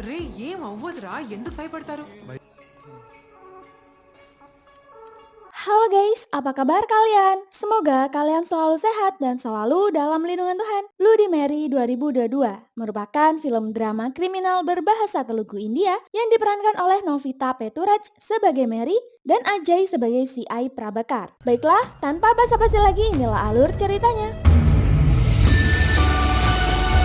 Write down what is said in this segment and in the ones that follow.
రే ఏం అవ్వదురా, ఎందుకు భయపడతారు? Halo guys, apa kabar kalian? Semoga kalian selalu sehat dan selalu dalam lindungan Tuhan. Bloody Mary 2022 merupakan film drama kriminal berbahasa Telugu India yang diperankan oleh Novita Peturaj sebagai Mary dan Ajay sebagai C.I. Prabakar. Baiklah, tanpa basa-basi lagi, inilah alur ceritanya.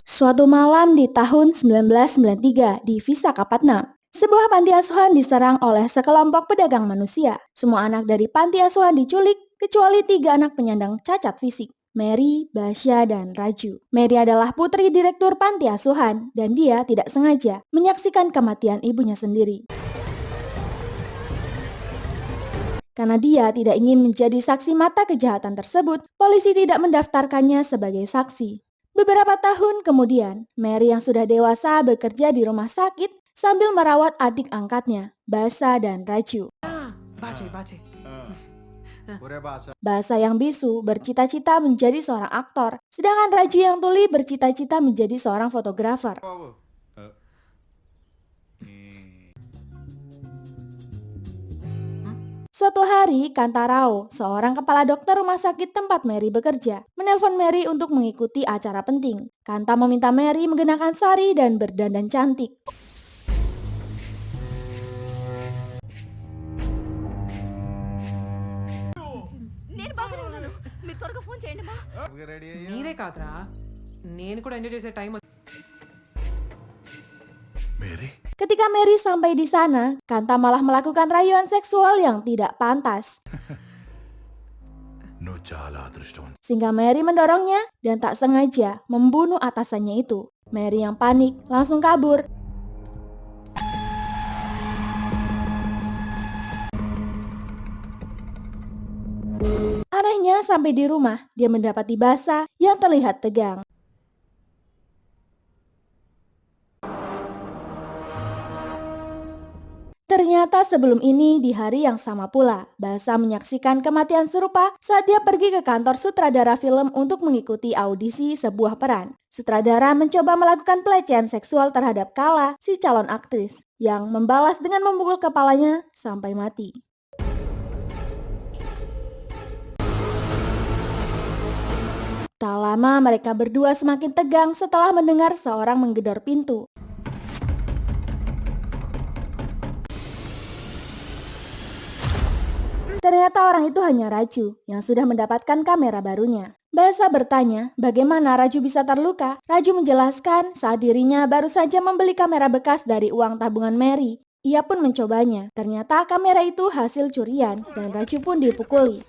Suatu malam di tahun 1993 di Visakhapatnam, sebuah panti asuhan diserang oleh sekelompok pedagang manusia. Semua anak dari panti asuhan diculik, kecuali 3 anak penyandang cacat fisik, Mary, Basya, dan Raju. Mary adalah putri direktur panti asuhan, dan dia tidak sengaja menyaksikan kematian ibunya sendiri. Karena dia tidak ingin menjadi saksi mata kejahatan tersebut, polisi tidak mendaftarkannya sebagai saksi. Beberapa tahun kemudian, Mary yang sudah dewasa bekerja di rumah sakit sambil merawat adik angkatnya, Basa dan Raju. Baca. Basa yang bisu bercita-cita menjadi seorang aktor, sedangkan Raju yang tuli bercita-cita menjadi seorang fotografer. Suatu hari, Kantarao, seorang kepala dokter rumah sakit tempat Mary bekerja, menelpon Mary untuk mengikuti acara penting. Kanta meminta Mary mengenakan sari dan berdandan cantik. మీరే కాదురా, నేను కూడా ఎంజాయ్ చేసే time. Ketika Mary sampai di sana, Kanta malah melakukan rayuan seksual yang tidak pantas. Sehingga Mary mendorongnya dan tak sengaja membunuh atasannya itu. Mary yang panik langsung kabur. Anehnya, sampai di rumah, dia mendapati Basa yang terlihat tegang. Ternyata sebelum ini di hari yang sama pula, Basa menyaksikan kematian serupa saat dia pergi ke kantor sutradara film untuk mengikuti audisi sebuah peran. Sutradara mencoba melakukan pelecehan seksual terhadap Kala, si calon aktris, yang membalas dengan memukul kepalanya sampai mati. Tak lama mereka berdua semakin tegang setelah mendengar seorang menggedor pintu. Ternyata orang itu hanya Raju yang sudah mendapatkan kamera barunya. Basa bertanya bagaimana Raju bisa terluka. Raju menjelaskan saat dirinya baru saja membeli kamera bekas dari uang tabungan Mary. Ia pun mencobanya. Ternyata kamera itu hasil curian dan Raju pun dipukuli.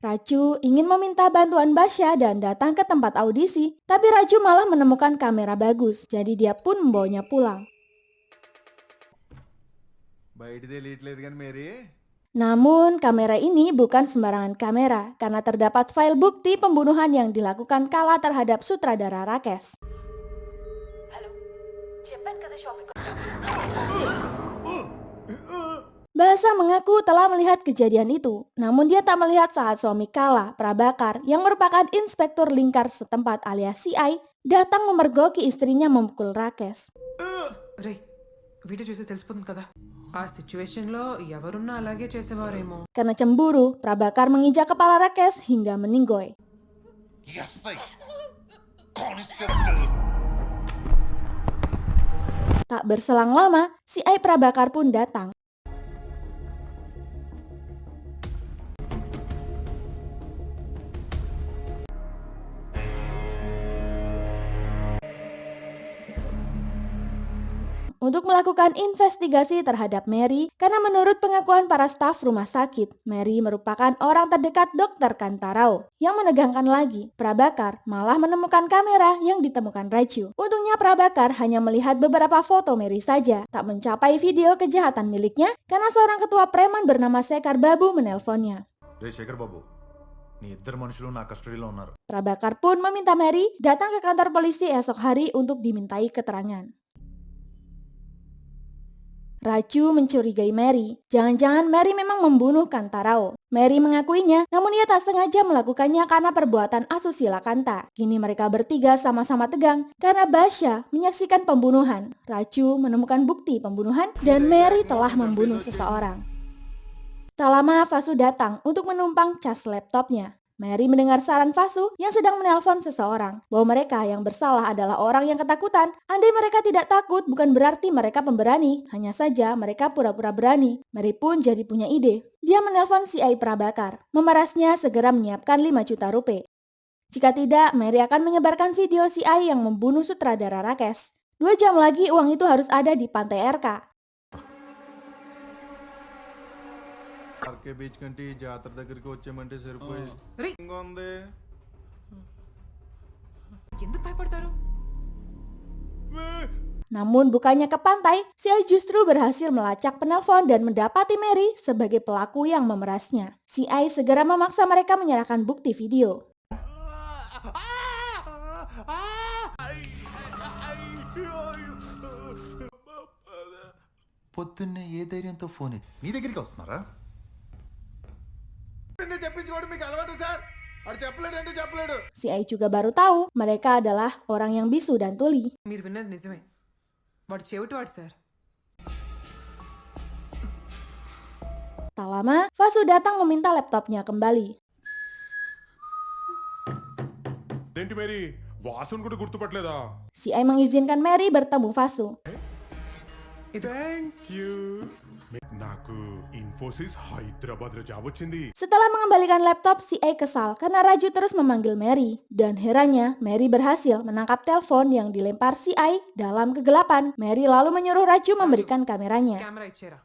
Raju ingin meminta bantuan Basya dan datang ke tempat audisi, tapi Raju malah menemukan kamera bagus, jadi dia pun membawanya pulang. Namun, kamera ini bukan sembarangan kamera karena terdapat file bukti pembunuhan yang dilakukan Kala terhadap sutradara Rakesh. Basa mengaku telah melihat kejadian itu, namun dia tak melihat saat suami Kala, Prabakar, yang merupakan inspektur lingkar setempat alias CI, datang memergoki istrinya memukul Rakesh. రే వీడియో చూసి తెలిసిపోతుంది కదా, ఆ సిచ్యువేషన్ లో ఎవరున్నా అలాగే చేసేవారేమో. Karena cemburu, Prabakar menginjak kepala Rakesh hingga meninggoy. Tak berselang lama, CI Prabakar pun datang. Untuk melakukan investigasi terhadap Mary, karena menurut pengakuan para staf rumah sakit, Mary merupakan orang terdekat Dr. Kantarao. Yang menegangkan lagi, Prabakar malah menemukan kamera yang ditemukan Raju. Untungnya Prabakar hanya melihat beberapa foto Mary saja, tak mencapai video kejahatan miliknya karena seorang ketua preman bernama Sekar Babu menelponnya. Prabakar pun meminta Mary datang ke kantor polisi esok hari untuk dimintai keterangan. Raju mencurigai Mary. Jangan-jangan Mary memang membunuh Kantaro. Mary mengakuinya, namun ia tak sengaja melakukannya karena perbuatan asusila Kanta. Kini mereka bertiga sama-sama tegang karena Basya menyaksikan pembunuhan. Raju menemukan bukti pembunuhan dan Mary telah membunuh seseorang. Tak lama Vasu datang untuk menumpang cas laptopnya. Mary mendengar saran Vasu yang sedang menelpon seseorang bahwa mereka yang bersalah adalah orang yang ketakutan. Andai mereka tidak takut bukan berarti mereka pemberani, hanya saja mereka pura-pura berani. Mary pun jadi punya ide. Dia menelpon si Ai Prabakar, memerasnya segera menyiapkan 5 juta rupiah. Jika tidak, Mary akan menyebarkan video si Ai yang membunuh sutradara Rakesh. 2 jam lagi uang itu harus ada di pantai RK. RK beach కంటే ఈ జాతర దగ్గరికి వచ్చామంటే సరిపోయి రే ఉంది. ఎందుకు భయపడతారు? Namun bukannya ke pantai, si Ai justru berhasil melacak penelpon dan mendapati Mary sebagai pelaku yang memerasnya. Si Ai segera memaksa mereka menyerahkan bukti video. పొద్దున్నే ఏ ధైర్యంతో ఫోన్ నీ దగ్గరికి వస్తున్నారా? చెప్పించుకోవడం మీకు అలవాటు సార్. వాడు చెప్పలేడంటే చెప్పలేడు. Si Ai juga baru tahu mereka adalah orang yang bisu dan tuli. మీరు విన్నది నిజమే. వాడు చెవిటివాడు sir. Tak lama, Vasu datang meminta laptopnya kembali. ఏంటి మేరీ వాసుని కూడా గుర్తుపట్టలేదా? Si Ai mengizinkan Mary bertemu Vasu. Thank you. నాకు ఇన్ఫోసిస్ హైదరాబాద్ లో జాబ్ వచ్చింది. Setelah mengembalikan laptop, si Ai kesal karena Raju terus memanggil Mary. Dan herannya, Mary berhasil menangkap telepon yang dilempar si Ai dalam kegelapan. Mary lalu menyuruh Raju memberikan kameranya. Camera ఇచ్చారా?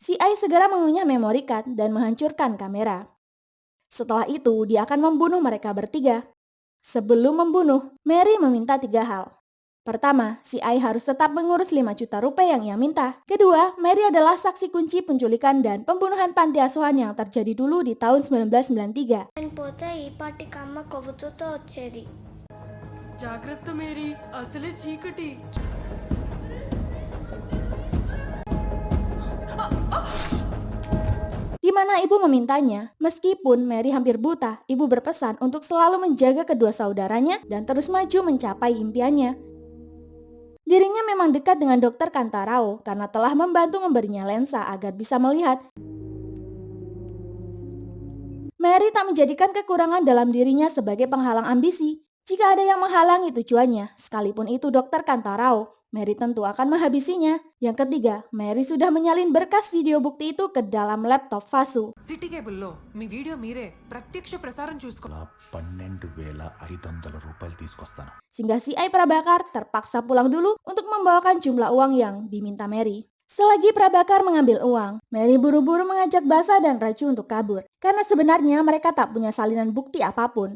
Si Ai segera mengunyah memory card dan menghancurkan kamera. Setelah itu, dia akan membunuh mereka bertiga. Sebelum membunuh, Mary meminta 3 hal. Pertama, si Ai harus tetap mengurus 5 juta rupiah yang ia minta. Kedua, Mary adalah saksi kunci penculikan dan pembunuhan panti asuhan yang terjadi dulu di tahun 1993. నేను పోతే ఈ పాటికి అమ్మ కొవ్వుతో వచ్చేది. జాగ్రత్త మేరీ, అసలే చీకటి. Di mana ibu memintanya, meskipun Mary hampir buta, ibu berpesan untuk selalu menjaga kedua saudaranya dan terus maju mencapai impiannya. Dirinya memang dekat dengan dokter Kantarao karena telah membantu memberinya lensa agar bisa melihat. Mary tak menjadikan kekurangan dalam dirinya sebagai penghalang ambisi. Jika ada yang menghalangi tujuannya, sekalipun itu dokter Kantarao, Mary tentu akan menghabisinya. Yang ketiga, Mary sudah menyalin berkas video bukti itu ke dalam laptop Vasu. City కేబుల్లో మీ వీడియో మీరే ప్రత్యక్ష ప్రసారం చూసుకో. 12,500 రూపాయలు తీసుకొస్తాను. Sehingga si Ai Prabakar terpaksa pulang dulu untuk membawakan jumlah uang yang diminta Mary. Selagi Prabakar mengambil uang, Mary buru-buru mengajak Basa dan Raju untuk kabur. Karena sebenarnya mereka tak punya salinan bukti apapun.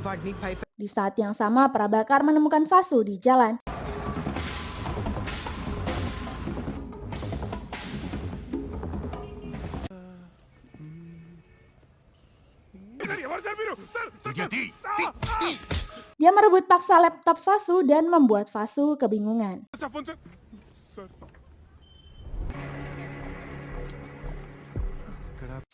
వాడిని భయపె Di saat yang sama, Prabakar menemukan Vasu di jalan. ఎవరు సార్ మీరు? Dia merebut paksa laptop Vasu dan membuat Vasu kebingungan. Sir phone sir.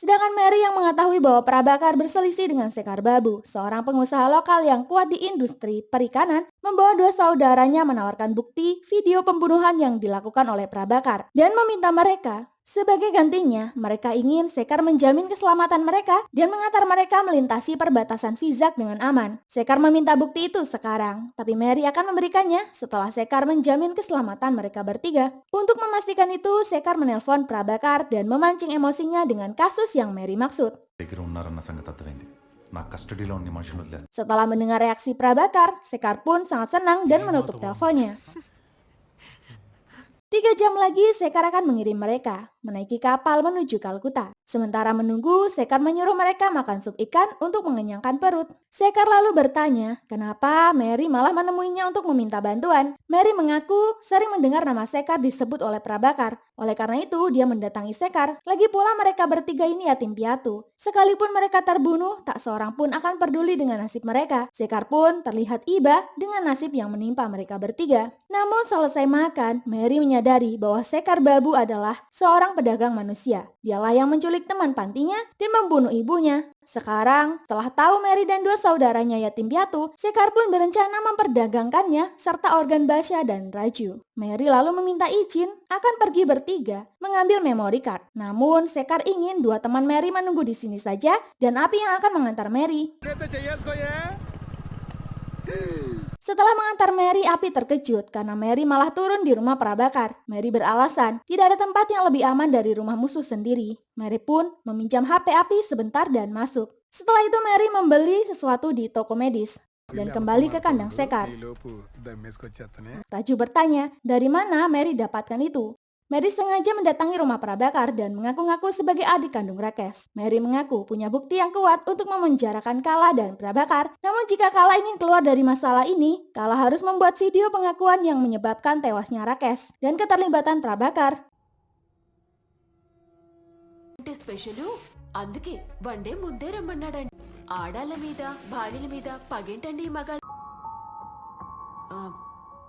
Sedangkan Mary yang mengetahui bahwa Prabakar berselisih dengan Sekar Babu, seorang pengusaha lokal yang kuat di industri perikanan, membawa 2 saudaranya menawarkan bukti video pembunuhan yang dilakukan oleh Prabakar dan meminta mereka. Sebagai gantinya, mereka ingin Sekar menjamin keselamatan mereka dan mengantar mereka melintasi perbatasan Vizag dengan aman. Sekar meminta bukti itu sekarang, tapi Mary akan memberikannya setelah Sekar menjamin keselamatan mereka bertiga. Untuk memastikan itu, Sekar menelpon Prabakar dan memancing emosinya dengan kasus yang Mary maksud. దగ్గర ఉన్నారన్న సంగతి అర్థమైంది. నా కస్టడీలో ఉన్న మనుషులు వదిలేస్తా. Setelah mendengar reaksi Prabakar, Sekar pun sangat senang dan menutup teleponnya. 3 jam lagi Sekar akan mengirim mereka menaiki kapal menuju Kalkuta. Sementara menunggu, Sekar menyuruh mereka makan sup ikan untuk mengenyangkan perut. Sekar lalu bertanya, kenapa Mary malah menemuinya untuk meminta bantuan. Mary mengaku sering mendengar nama Sekar disebut oleh Prabakar. Oleh karena itu, dia mendatangi Sekar. Lagi pula mereka bertiga ini yatim piatu. Sekalipun mereka terbunuh, tak seorang pun akan peduli dengan nasib mereka. Sekar pun terlihat iba dengan nasib yang menimpa mereka bertiga. Namun selesai makan, Mary menyadari bahwa Sekar Babu adalah seorang pedagang manusia. Dialah yang menculik teman pantinya dan membunuh ibunya. Sekarang, setelah tahu Mary dan dua saudaranya yatim piatu, Sekar pun berencana memperdagangkannya serta organ Basya dan Raju. Mary lalu meminta izin akan pergi bertiga mengambil memory card. Namun, Sekar ingin dua teman Mary menunggu di sini saja dan Api yang akan mengantar Mary. Setelah mengantar Mary, Api terkejut karena Mary malah turun di rumah Prabakar. Mary beralasan tidak ada tempat yang lebih aman dari rumah musuh sendiri. Mary pun meminjam HP Api sebentar dan masuk. Setelah itu Mary membeli sesuatu di toko medis dan kembali ke kandang Sekar. Raju bertanya, dari mana Mary dapatkan itu? Mary sengaja mendatangi rumah Prabakar dan mengaku-ngaku sebagai adik kandung Rakes. Mary mengaku punya bukti yang kuat untuk memenjarakan Kala dan Prabakar. Namun jika Kala ingin keluar dari masalah ini, Kala harus membuat video pengakuan yang menyebabkan tewasnya Rakes dan keterlibatan Prabakar. అంటే స్పెషల్ అందుకే వన్డే ముందే రమ్మన్నాడండి ఆడాళ్ళ మీద భార్యల మీద పగేంటండి ఈ మగాళ్ళు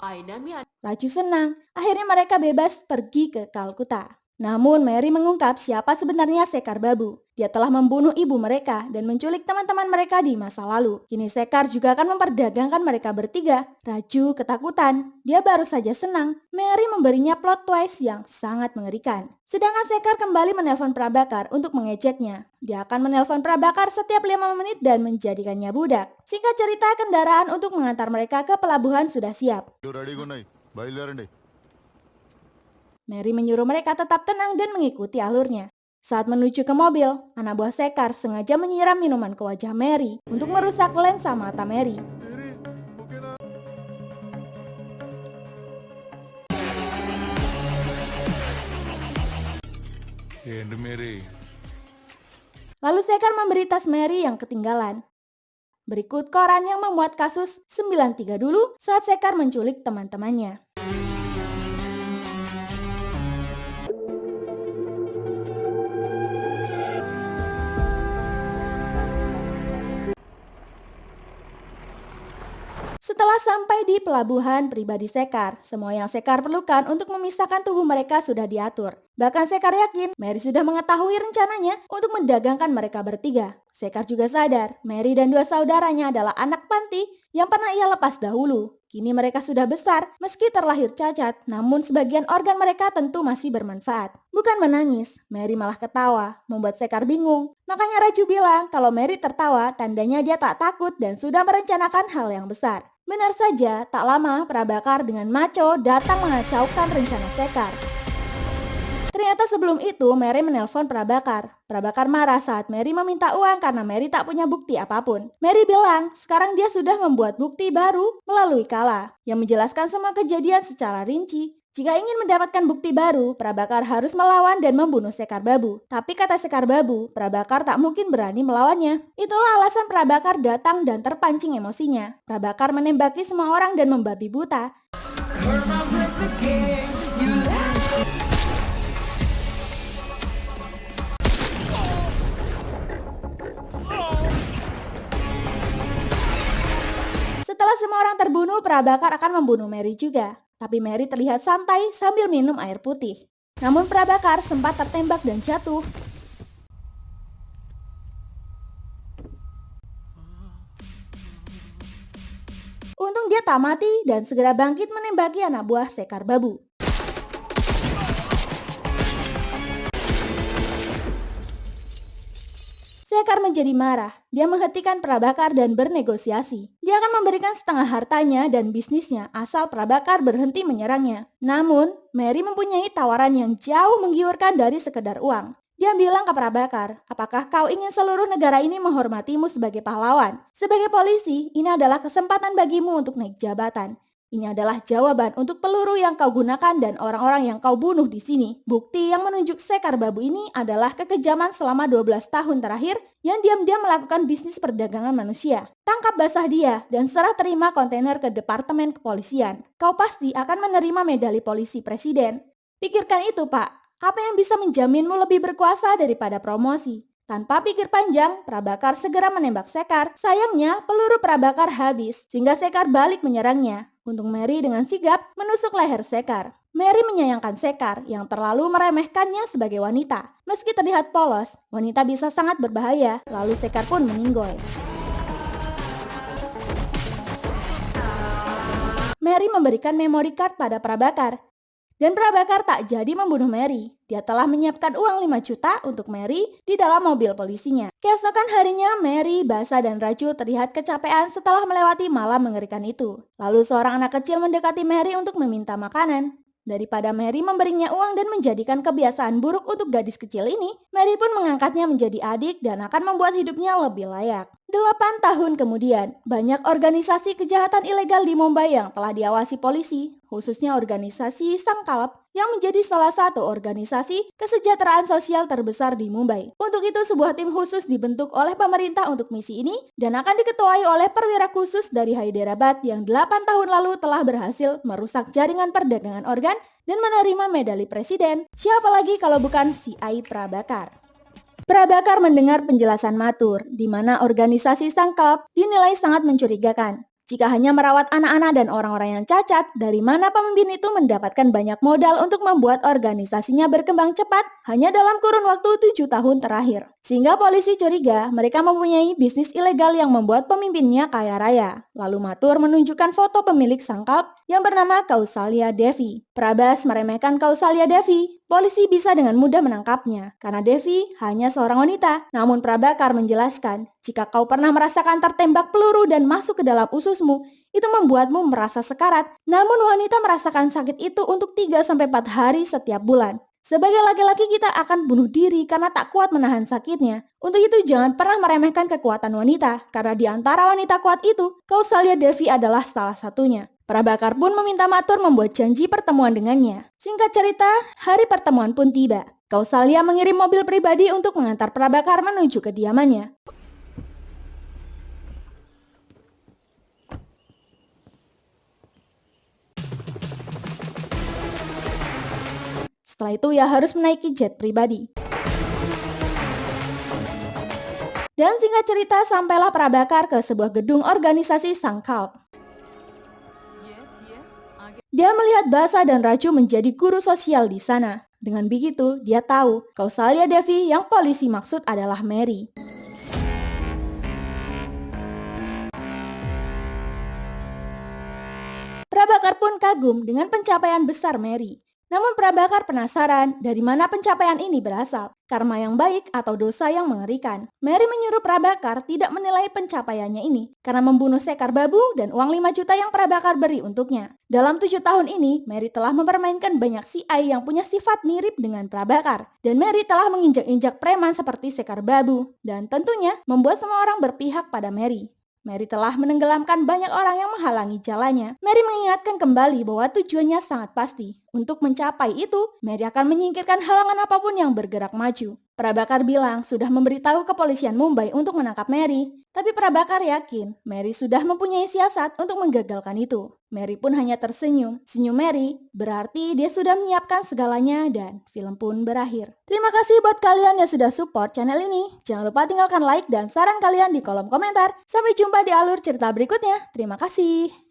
అయినా మీ Raju senang, akhirnya mereka bebas pergi ke Kalkuta. Namun Mary mengungkap siapa sebenarnya Sekar Babu. Dia telah membunuh ibu mereka dan menculik teman-teman mereka di masa lalu. Kini Sekar juga akan memperdagangkan mereka bertiga. Raju ketakutan, dia baru saja senang. Mary memberinya plot twist yang sangat mengerikan. Sedangkan Sekar kembali menelpon Prabakar untuk mengejeknya. Dia akan menelpon Prabakar setiap 5 menit dan menjadikannya budak. Singkat cerita, kendaraan untuk mengantar mereka ke pelabuhan sudah siap. Mary menyuruh mereka tetap tenang dan mengikuti alurnya. Saat menuju ke mobil, anak buah Sekar sengaja menyiram minuman ke wajah Mary untuk merusak lensa mata Mary. Lalu Sekar memberi tas Mary yang ketinggalan. Berikut koran yang memuat kasus 93 dulu saat Sekar menculik teman-temannya. Setelah sampai di pelabuhan pribadi Sekar, semua yang Sekar perlukan untuk memisahkan tubuh mereka sudah diatur. Bahkan Sekar yakin Mary sudah mengetahui rencananya untuk mendagangkan mereka bertiga. Sekar juga sadar Mary dan dua saudaranya adalah anak panti yang pernah ia lepas dahulu. Kini mereka sudah besar, meski terlahir cacat, namun sebagian organ mereka tentu masih bermanfaat. Bukan menangis, Mary malah ketawa, membuat Sekar bingung. Makanya Raju bilang kalau Mary tertawa, tandanya dia tak takut dan sudah merencanakan hal yang besar. Benar saja, tak lama Prabakar dengan Maco datang mengacaukan rencana Sekar. Ternyata sebelum itu Mary menelpon Prabakar. Prabakar marah saat Mary meminta uang karena Mary tak punya bukti apapun. Mary bilang sekarang dia sudah membuat bukti baru melalui Kala yang menjelaskan semua kejadian secara rinci. Jika ingin mendapatkan bukti baru, Prabakar harus melawan dan membunuh Sekar Babu. Tapi kata Sekar Babu, Prabakar tak mungkin berani melawannya. Itulah alasan Prabakar datang dan terpancing emosinya. Prabakar menembaki semua orang dan membabi buta. Setelah semua orang terbunuh, Prabakar akan membunuh Mary juga. Tapi Mary terlihat santai sambil minum air putih. Namun Prabakar sempat tertembak dan jatuh. Untung dia tak mati dan segera bangkit menembaki anak buah Sekar Babu. Sekar menjadi marah. Dia menghentikan Prabakar dan bernegosiasi. Dia akan memberikan setengah hartanya dan bisnisnya asal Prabakar berhenti menyerangnya. Namun, Mary mempunyai tawaran yang jauh menggiurkan dari sekedar uang. Dia bilang ke Prabakar, apakah kau ingin seluruh negara ini menghormatimu sebagai pahlawan? Sebagai polisi, ini adalah kesempatan bagimu untuk naik jabatan. Ini adalah jawaban untuk peluru yang kau gunakan dan orang-orang yang kau bunuh di sini. Bukti yang menunjuk Sekar Babu ini adalah kekejaman selama 12 tahun terakhir yang diam-diam melakukan bisnis perdagangan manusia. Tangkap basah dia dan serah terima kontainer ke Departemen Kepolisian. Kau pasti akan menerima medali polisi presiden. Pikirkan itu, Pak. Apa yang bisa menjaminmu lebih berkuasa daripada promosi? Tanpa pikir panjang, Prabakar segera menembak Sekar. Sayangnya, peluru Prabakar habis, sehingga Sekar balik menyerangnya. Untung Mary dengan sigap menusuk leher Sekar. Mary menyayangkan Sekar yang terlalu meremehkannya sebagai wanita. Meski terlihat polos, wanita bisa sangat berbahaya, lalu Sekar pun meninggoy. Mary memberikan memory card pada Prabakar. Dan Prabakar tak jadi membunuh Mary. Dia telah menyiapkan uang 5 juta untuk Mary di dalam mobil polisinya. Keesokan harinya, Mary, Basa, dan Raju terlihat kecapean setelah melewati malam mengerikan itu. Lalu seorang anak kecil mendekati Mary untuk meminta makanan. Daripada Mary memberinya uang dan menjadikan kebiasaan buruk untuk gadis kecil ini, Mary pun mengangkatnya menjadi adik dan akan membuat hidupnya lebih layak. 8 tahun kemudian, banyak organisasi kejahatan ilegal di Mumbai yang telah diawasi polisi, khususnya organisasi Sankalp yang menjadi salah satu organisasi kesejahteraan sosial terbesar di Mumbai. Untuk itu, sebuah tim khusus dibentuk oleh pemerintah untuk misi ini dan akan diketuai oleh perwira khusus dari Hyderabad yang 8 tahun lalu telah berhasil merusak jaringan perdagangan organ dan menerima medali presiden. Siapa lagi kalau bukan si Ai Prabakar? Prabakar mendengar penjelasan Mathur, di mana organisasi Sankalp dinilai sangat mencurigakan. Jika hanya merawat anak-anak dan orang-orang yang cacat, dari mana pemimpin itu mendapatkan banyak modal untuk membuat organisasinya berkembang cepat hanya dalam kurun waktu 7 tahun terakhir. Sehingga polisi curiga mereka mempunyai bisnis ilegal yang membuat pemimpinnya kaya raya. Lalu Mathur menunjukkan foto pemilik Sankalp yang bernama Kausalya Devi. Prabas meremehkan Kausalya Devi. Polisi bisa dengan mudah menangkapnya karena Devi hanya seorang wanita. Namun Prabakar menjelaskan, jika kau pernah merasakan tertembak peluru dan masuk ke dalam ususmu, itu membuatmu merasa sekarat. Namun wanita merasakan sakit itu untuk 3-4 hari setiap bulan. Sebagai laki-laki kita akan bunuh diri karena tak kuat menahan sakitnya. Untuk itu jangan pernah meremehkan kekuatan wanita, karena di antara wanita kuat itu, Kausalya Devi adalah salah satunya. Prabakar pun meminta Mathur membuat janji pertemuan dengannya. Singkat cerita, hari pertemuan pun tiba. Kausalya mengirim mobil pribadi untuk mengantar Prabakar menuju kediamannya. Setelah itu ia harus menaiki jet pribadi. Dan singkat cerita, sampailah Prabakar ke sebuah gedung organisasi Sankalp. Dia melihat Basa dan Raju menjadi guru sosial di sana. Dengan begitu, dia tahu Kausalya Devi yang polisi maksud adalah Mary. Prabakar pun kagum dengan pencapaian besar Mary. Namun Prabakar penasaran dari mana pencapaian ini berasal, karma yang baik atau dosa yang mengerikan. Mary menyuruh Prabakar tidak menilai pencapaiannya ini karena membunuh Sekar Babu dan uang 5 juta yang Prabakar beri untuknya. Dalam 7 tahun ini, Mary telah mempermainkan banyak CI yang punya sifat mirip dengan Prabakar. Dan Mary telah menginjak-injak preman seperti Sekar Babu dan tentunya membuat semua orang berpihak pada Mary. Mary telah menenggelamkan banyak orang yang menghalangi jalannya. Mary mengingatkan kembali bahwa tujuannya sangat pasti. Untuk mencapai itu, Mary akan menyingkirkan halangan apapun yang bergerak maju. Prabakar bilang sudah memberitahu kepolisian Mumbai untuk menangkap Mary. Tapi Prabakar yakin Mary sudah mempunyai siasat untuk menggagalkan itu. Mary pun hanya tersenyum. Senyum Mary berarti dia sudah menyiapkan segalanya dan film pun berakhir. Terima kasih buat kalian yang sudah support channel ini. Jangan lupa tinggalkan like dan saran kalian di kolom komentar. Sampai jumpa di alur cerita berikutnya. Terima kasih.